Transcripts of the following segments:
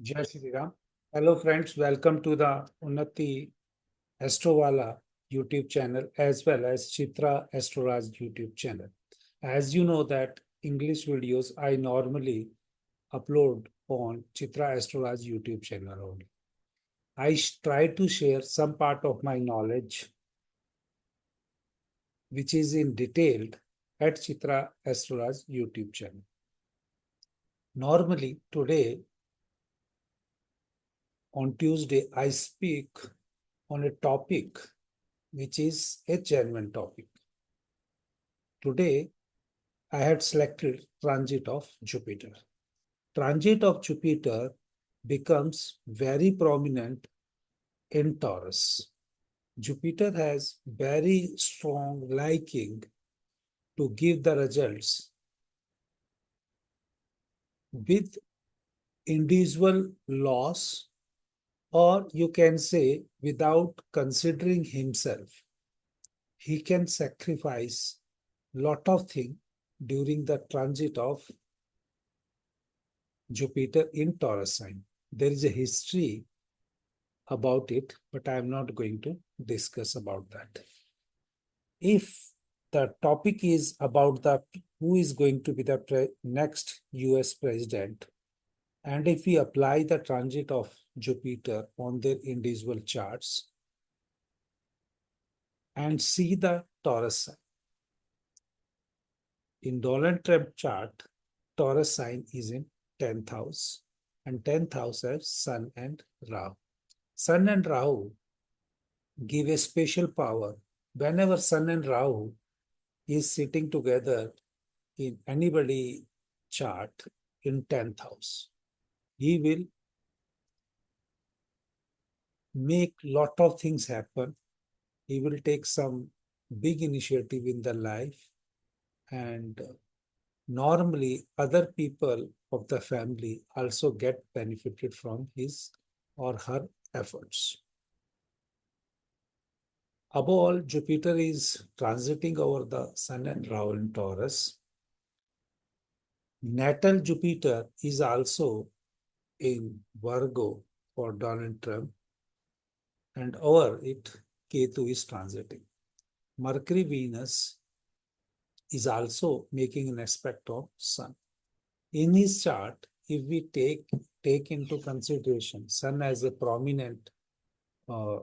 Jai Shri Ram. Hello, friends. Welcome to the Unnati Astrovala YouTube channel as well as Chitra Astroraj YouTube channel. As you know that English videos I normally upload on Chitra Astroraj YouTube channel only. I try to share some part of my knowledge which is in detailed at Chitra Astroraj YouTube channel. Normally today on Tuesday I speak on a topic which is a genuine topic. Today, I had selected transit of Jupiter. Transit of Jupiter becomes very prominent in Taurus. Jupiter has very strong liking to give the results with individual loss, or you can say without considering himself. He can sacrifice lot of things during the transit of Jupiter in Taurus sign. There is a history about it, but I am not going to discuss about that. If the topic is about the who is going to be the next US president, and if we apply the transit of Jupiter on their individual charts and see the Taurus sign. In Donald Trump chart, Taurus sign is in 10th house, and 10th house has Sun and Rahu. Sun and Rahu give a special power. Whenever Sun and Rahu is sitting together in anybody chart in 10th house, he will make lot of things happen. He will take some big initiative in the life, and normally other people of the family also get benefited from his or her efforts. Above all, Jupiter is transiting over the Sun and Rahu in Taurus. Natal Jupiter is also in Virgo for Donald Trump, and over it, Ketu is transiting. Mercury Venus is also making an aspect of Sun. In his chart, if we take into consideration Sun as a prominent uh,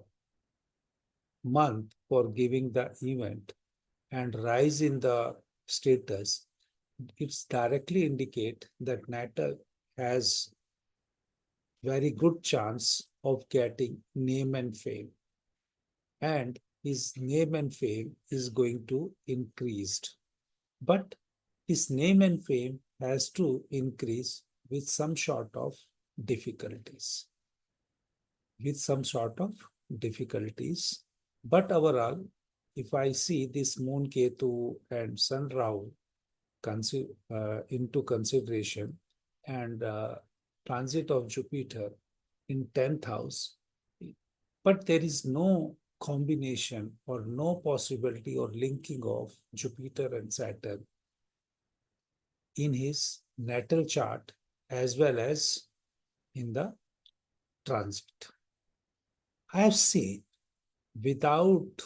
month for giving the event and rise in the status, it's directly indicate that Natal has very good chance of getting name and fame, and his name and fame is going to increase. But his name and fame has to increase with some sort of difficulties. With some sort of difficulties. But overall, if I see this Moon Ketu and Sun Rahu into consideration, and transit of Jupiter in 10th house, but there is no combination or no possibility or linking of Jupiter and Saturn in his natal chart as well as in the transit. I have seen without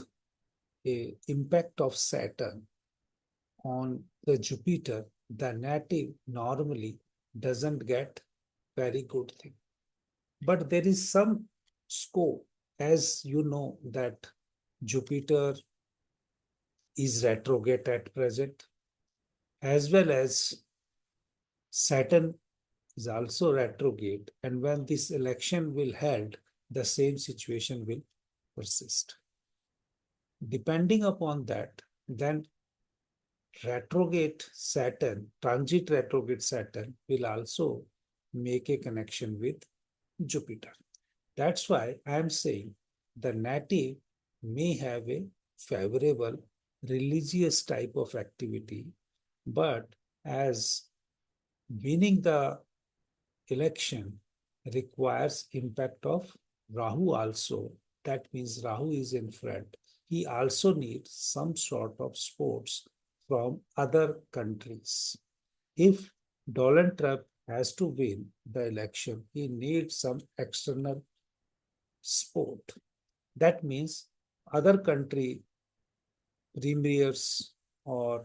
a impact of Saturn on the Jupiter, the native normally doesn't get very good thing. But there is some scope, as you know, that Jupiter is retrograde at present, as well as Saturn is also retrograde. And when this election will held, the same situation will persist. Depending upon that, then retrograde Saturn, transit retrograde Saturn will also make a connection with Jupiter. That's why I am saying the native may have a favorable religious type of activity, but as winning the election requires impact of Rahu also. That means Rahu is in front. He also needs some sort of sports from other countries. If Donald Trump has to win the election, he needs some external support. That means other country premiers, or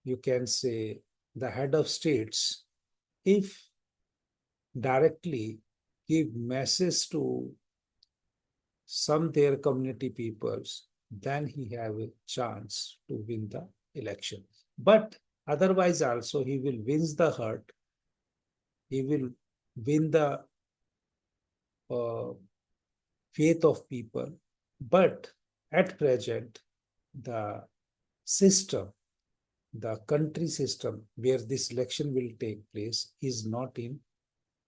you can say the head of states, if directly give message to some their community peoples, then he have a chance to win the election. But otherwise also he will win the heart, he will win the uh, faith of people. But at present, the system, the country system where this election will take place is not in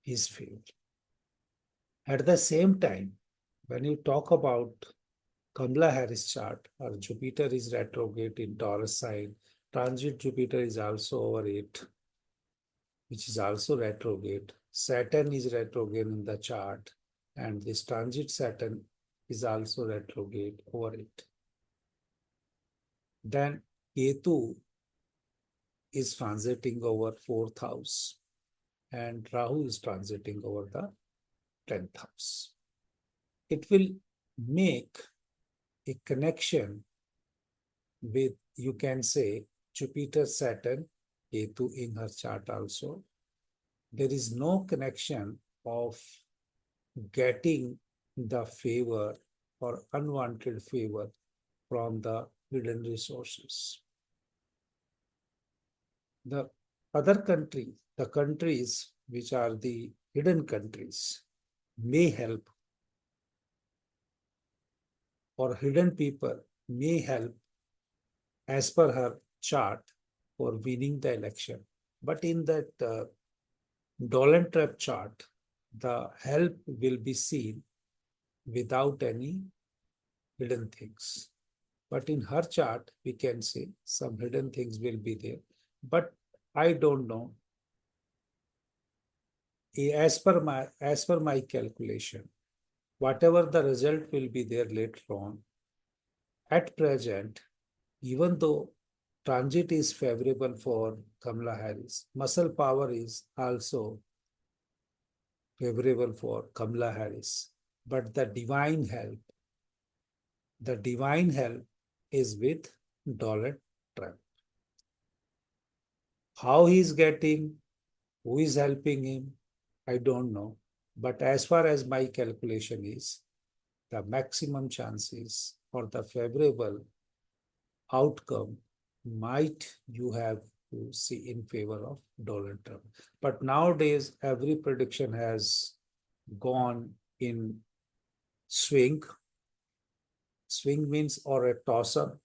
his favor. At the same time, when you talk about Kamala Harris chart, her Jupiter is retrograde in Taurus sign, transit Jupiter is also over it, which is also retrograde. Saturn is retrograde in the chart, and this transit Saturn is also retrograde over it. Then Ketu is transiting over 4th house, and Rahu is transiting over the 10th house. It will make a connection with, you can say, Jupiter, Saturn, Ketu in her chart also. There is no connection of getting the favor or unwanted favor from the hidden resources. The other country, the countries which are the hidden countries, may help, or hidden people may help as per her chart for winning the election. But in that Dolan trap chart, the help will be seen without any hidden things. But in her chart, we can say some hidden things will be there. But I don't know. As per my calculation, whatever the result will be there later on, at present, even though transit is favorable for Kamala Harris, muscle power is also favorable for Kamala Harris. But the divine help is with Donald Trump. How he is getting, who is helping him, I don't know. But as far as my calculation is, the maximum chances for the favorable outcome might you have to see in favor of Donald Trump. But nowadays, every prediction has gone in swing. Swing means or a toss-up,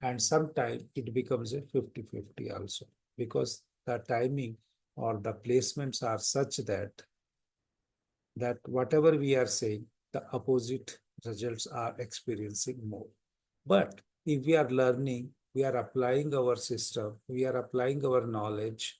and sometimes it becomes a 50-50 also, because the timing or the placements are such that whatever we are saying, the opposite results are experiencing more. But if we are learning, we are applying our system, we are applying our knowledge,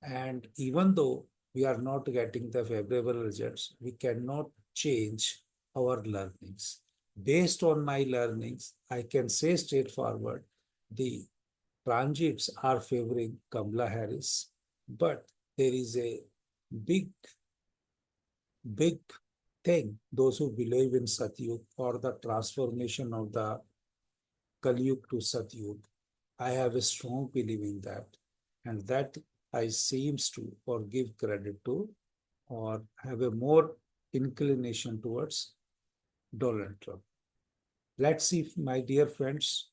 and even though we are not getting the favorable results, we cannot change our learnings. Based on my learnings, I can say straightforward, the transits are favoring Kamala Harris, but there is a big, big thing. Those who believe in Satyug or the transformation of the Kalyug to Satyug, I have a strong belief in that, and that I seems to or give credit to or have a more inclination towards Donald Trump. Let's see, my dear friends,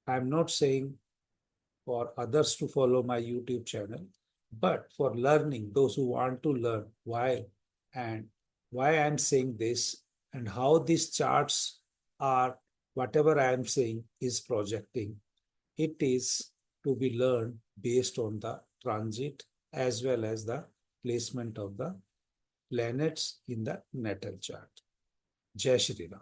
I'm not saying for others to follow my YouTube channel, but for learning, those who want to learn why and why I'm saying this and how these charts are, whatever I am saying is projecting. It is to be learned based on the transit as well as the placement of the planets in the natal chart. Jai Shri Ram.